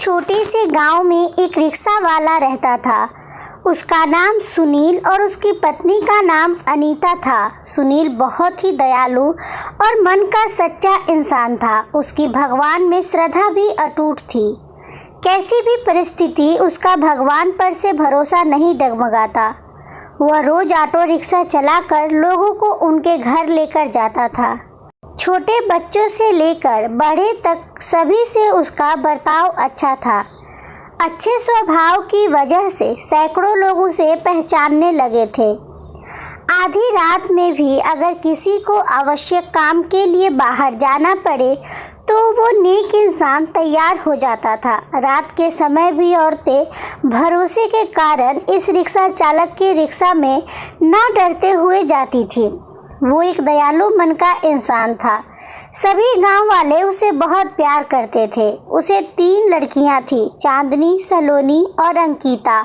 छोटे से गांव में एक रिक्शा वाला रहता था। उसका नाम सुनील और उसकी पत्नी का नाम अनीता था। सुनील बहुत ही दयालु और मन का सच्चा इंसान था। उसकी भगवान में श्रद्धा भी अटूट थी। कैसी भी परिस्थिति उसका भगवान पर से भरोसा नहीं डगमगाता। वह रोज ऑटो रिक्शा चलाकर लोगों को उनके घर लेकर जाता था। छोटे बच्चों से लेकर बड़े तक सभी से उसका बर्ताव अच्छा था। अच्छे स्वभाव की वजह से सैकड़ों लोग उसे पहचानने लगे थे। आधी रात में भी अगर किसी को आवश्यक काम के लिए बाहर जाना पड़े तो वो नेक इंसान तैयार हो जाता था। रात के समय भी औरतें भरोसे के कारण इस रिक्शा चालक के रिक्शा में न डरते हुए जाती थी। वो एक दयालु मन का इंसान था। सभी गांव वाले उसे बहुत प्यार करते थे। उसे 3 लड़कियां थी, चांदनी, सलोनी और अंकिता।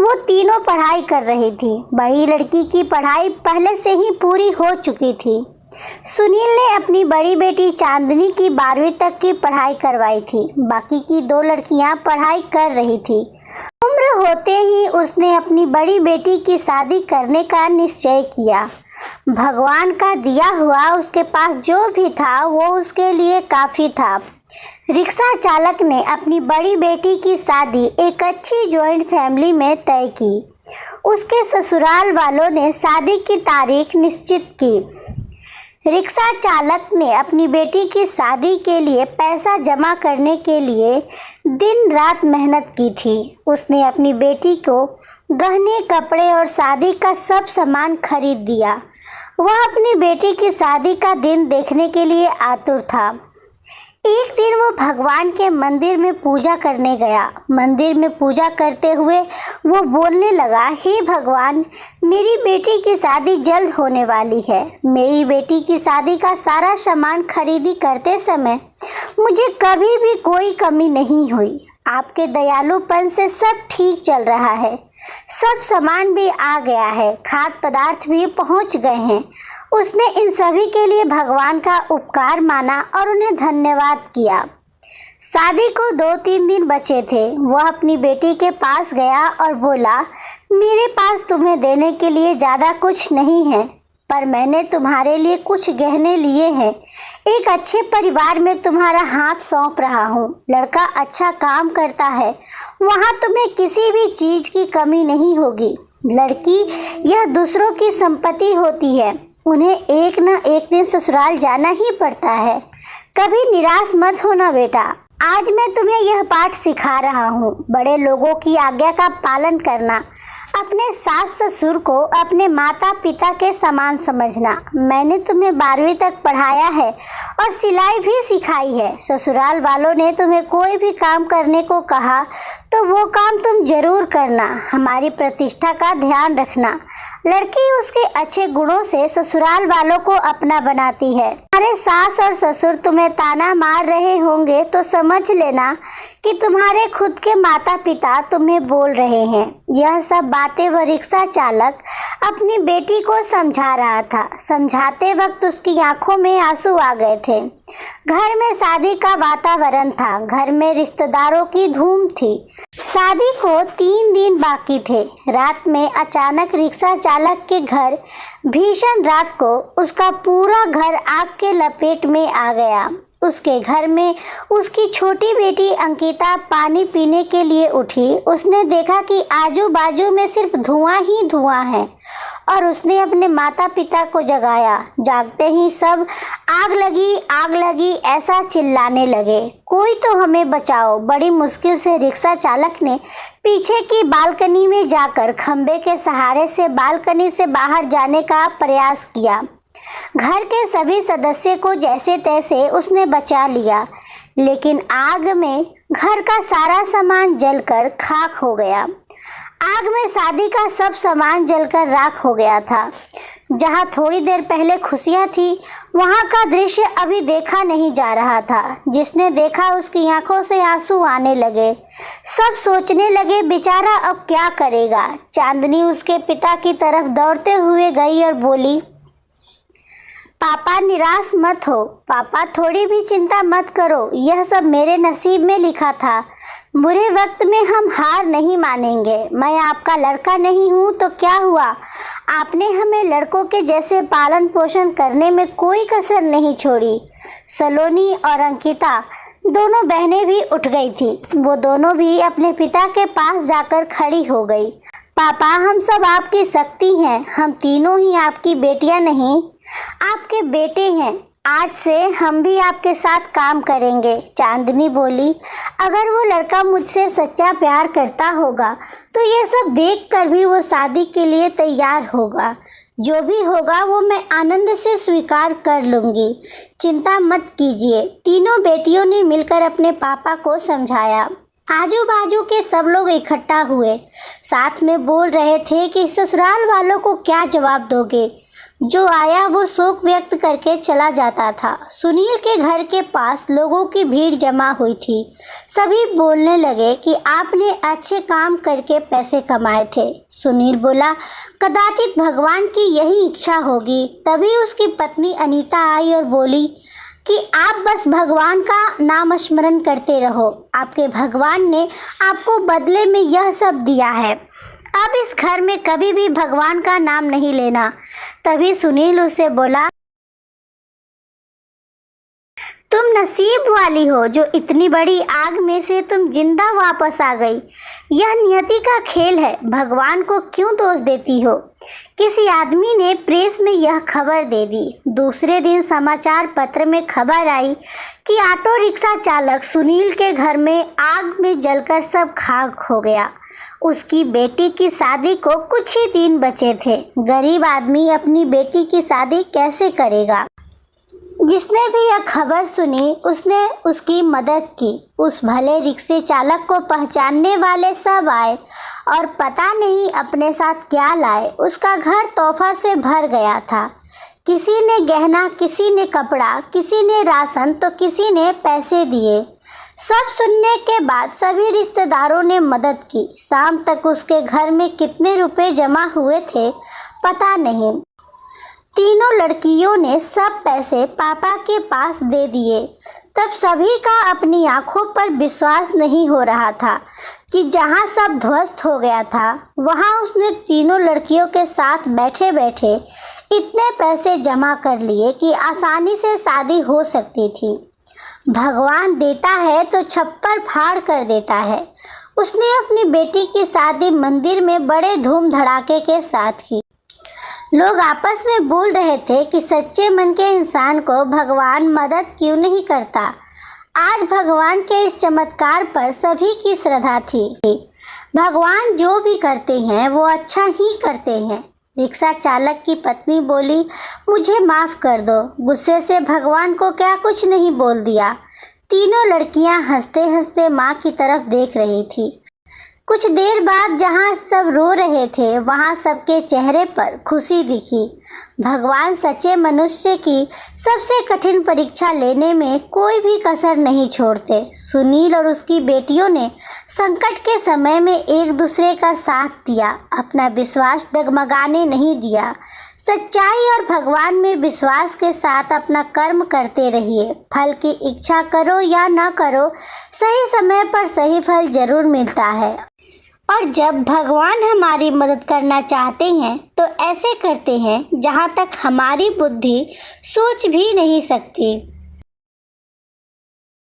वो तीनों पढ़ाई कर रही थी। बड़ी लड़की की पढ़ाई पहले से ही पूरी हो चुकी थी। सुनील ने अपनी बड़ी बेटी चांदनी की 12वीं तक की पढ़ाई करवाई थी। बाकी की 2 लड़कियां पढ़ाई कर रही थी। उम्र होते ही उसने अपनी बड़ी बेटी की शादी करने का निश्चय किया। भगवान का दिया हुआ उसके पास जो भी था वो उसके लिए काफ़ी था। रिक्शा चालक ने अपनी बड़ी बेटी की शादी एक अच्छी जॉइंट फैमिली में तय की। उसके ससुराल वालों ने शादी की तारीख निश्चित की। रिक्शा चालक ने अपनी बेटी की शादी के लिए पैसा जमा करने के लिए दिन रात मेहनत की थी। उसने अपनी बेटी को गहने, कपड़े और शादी का सब सामान खरीद दिया। वह अपनी बेटी की शादी का दिन देखने के लिए आतुर था। एक दिन वो भगवान के मंदिर में पूजा करने गया। मंदिर में पूजा करते हुए वो बोलने लगा, हे भगवान, मेरी बेटी की शादी जल्द होने वाली है। मेरी बेटी की शादी का सारा सामान खरीदी करते समय मुझे कभी भी कोई कमी नहीं हुई। आपके दयालुपन से सब ठीक चल रहा है। सब सामान भी आ गया है, खाद्य पदार्थ भी पहुंच गए हैं। उसने इन सभी के लिए भगवान का उपकार माना और उन्हें धन्यवाद किया। शादी को 2-3 दिन बचे थे। वह अपनी बेटी के पास गया और बोला, मेरे पास तुम्हें देने के लिए ज़्यादा कुछ नहीं है, पर मैंने तुम्हारे लिए कुछ गहने लिए हैं। एक अच्छे परिवार में तुम्हारा हाथ सौंप रहा हूँ। लड़का अच्छा काम करता है, वहाँ तुम्हें किसी भी चीज़ की कमी नहीं होगी। लड़की यह दूसरों की संपत्ति होती है, उन्हें एक न एक दिन ससुराल जाना ही पड़ता है। कभी निराश मत होना बेटा। आज मैं तुम्हें यह पाठ सिखा रहा हूँ, बड़े लोगों की आज्ञा का पालन करना, अपने सास ससुर को अपने माता पिता के समान समझना। मैंने तुम्हें 12वीं तक पढ़ाया है और सिलाई भी सिखाई है। ससुराल वालों ने तुम्हें कोई भी काम करने को कहा तो वो काम तुम जरूर करना। हमारी प्रतिष्ठा का ध्यान रखना। लड़की उसके अच्छे गुणों से ससुराल वालों को अपना बनाती है। तुम्हारे सास और ससुर तुम्हें ताना मार रहे होंगे तो समझ लेना कि तुम्हारे खुद के माता पिता तुम्हें बोल रहे हैं। यह सब बातें वह रिक्शा चालक अपनी बेटी को समझा रहा था। समझाते वक्त उसकी आंखों में आंसू आ गए थे। घर में शादी का वातावरण था। घर में रिश्तेदारों की धूम थी। शादी को 3 दिन बाकी थे। रात में अचानक रिक्शा चालक के घर भीषण रात को उसका पूरा घर आग के लपेट में आ गया। उसके घर में उसकी छोटी बेटी अंकिता पानी पीने के लिए उठी। उसने देखा कि आजू बाजू में सिर्फ धुआं ही धुआं है और उसने अपने माता पिता को जगाया। जागते ही सब आग लगी ऐसा चिल्लाने लगे, कोई तो हमें बचाओ। बड़ी मुश्किल से रिक्शा चालक ने पीछे की बालकनी में जाकर खंबे के सहारे से बालकनी से बाहर जाने का प्रयास किया। घर के सभी सदस्य को जैसे तैसे उसने बचा लिया, लेकिन आग में घर का सारा सामान जलकर खाक हो गया। आग में शादी का सब सामान जलकर राख हो गया था। जहाँ थोड़ी देर पहले खुशियाँ थी, वहाँ का दृश्य अभी देखा नहीं जा रहा था। जिसने देखा उसकी आंखों से आंसू आने लगे। सब सोचने लगे, बेचारा अब क्या करेगा। चांदनी उसके पिता की तरफ दौड़ते हुए गई और बोली, पापा निराश मत हो, पापा थोड़ी भी चिंता मत करो, यह सब मेरे नसीब में लिखा था। बुरे वक्त में हम हार नहीं मानेंगे। मैं आपका लड़का नहीं हूँ तो क्या हुआ, आपने हमें लड़कों के जैसे पालन पोषण करने में कोई कसर नहीं छोड़ी। सलोनी और अंकिता दोनों बहनें भी उठ गई थी। वो दोनों भी अपने पिता के पास जाकर खड़ी हो गई। पापा, हम सब आपकी शक्ति हैं, हम तीनों ही आपकी बेटियां नहीं, आपके बेटे हैं। आज से हम भी आपके साथ काम करेंगे। चांदनी बोली, अगर वो लड़का मुझसे सच्चा प्यार करता होगा तो ये सब देखकर भी वो शादी के लिए तैयार होगा। जो भी होगा वो मैं आनंद से स्वीकार कर लूँगी, चिंता मत कीजिए। तीनों बेटियों ने मिलकर अपने पापा को समझाया। आजू बाजू के सब लोग इकट्ठा हुए, साथ में बोल रहे थे कि ससुराल वालों को क्या जवाब दोगे। जो आया वो शोक व्यक्त करके चला जाता था। सुनील के घर के पास लोगों की भीड़ जमा हुई थी। सभी बोलने लगे कि आपने अच्छे काम करके पैसे कमाए थे। सुनील बोला, कदाचित भगवान की यही इच्छा होगी। तभी उसकी पत्नी अनीता आई और बोली कि आप बस भगवान का नाम स्मरण करते रहो, आपके भगवान ने आपको बदले में यह सब दिया है। अब इस घर में कभी भी भगवान का नाम नहीं लेना। तभी सुनील उसे बोला, तुम नसीब वाली हो जो इतनी बड़ी आग में से तुम जिंदा वापस आ गई। यह नियति का खेल है, भगवान को क्यों दोष देती हो। किसी आदमी ने प्रेस में यह खबर दे दी। दूसरे दिन समाचार पत्र में खबर आई कि ऑटो रिक्शा चालक सुनील के घर में आग में जलकर सब खाक हो गया। उसकी बेटी की शादी को कुछ ही दिन बचे थे। गरीब आदमी अपनी बेटी की शादी कैसे करेगा। जिसने भी यह खबर सुनी उसने उसकी मदद की। उस भले रिक्शे चालक को पहचानने वाले सब आए और पता नहीं अपने साथ क्या लाए। उसका घर तोहफा से भर गया था। किसी ने गहना, किसी ने कपड़ा, किसी ने राशन तो किसी ने पैसे दिए। सब सुनने के बाद सभी रिश्तेदारों ने मदद की। शाम तक उसके घर में कितने रुपए जमा हुए थे पता नहीं। तीनों लड़कियों ने सब पैसे पापा के पास दे दिए। तब सभी का अपनी आंखों पर विश्वास नहीं हो रहा था कि जहां सब ध्वस्त हो गया था वहां उसने तीनों लड़कियों के साथ बैठे बैठे इतने पैसे जमा कर लिए कि आसानी से शादी हो सकती थी। भगवान देता है तो छप्पर फाड़ कर देता है। उसने अपनी बेटी की शादी मंदिर में बड़े धूम धड़ाके के साथ की। लोग आपस में बोल रहे थे कि सच्चे मन के इंसान को भगवान मदद क्यों नहीं करता। आज भगवान के इस चमत्कार पर सभी की श्रद्धा थी। भगवान जो भी करते हैं वो अच्छा ही करते हैं। रिक्शा चालक की पत्नी बोली, मुझे माफ़ कर दो, गुस्से से भगवान को क्या कुछ नहीं बोल दिया। तीनों लड़कियां हंसते हंसते माँ की तरफ देख रही थी। कुछ देर बाद जहाँ सब रो रहे थे वहाँ सबके चेहरे पर खुशी दिखी। भगवान सच्चे मनुष्य की सबसे कठिन परीक्षा लेने में कोई भी कसर नहीं छोड़ते। सुनील और उसकी बेटियों ने संकट के समय में एक दूसरे का साथ दिया, अपना विश्वास डगमगाने नहीं दिया। सच्चाई और भगवान में विश्वास के साथ अपना कर्म करते रहिए। फल की इच्छा करो या न करो, सही समय पर सही फल जरूर मिलता है। और जब भगवान हमारी मदद करना चाहते हैं तो ऐसे करते हैं जहाँ तक हमारी बुद्धि सोच भी नहीं सकती।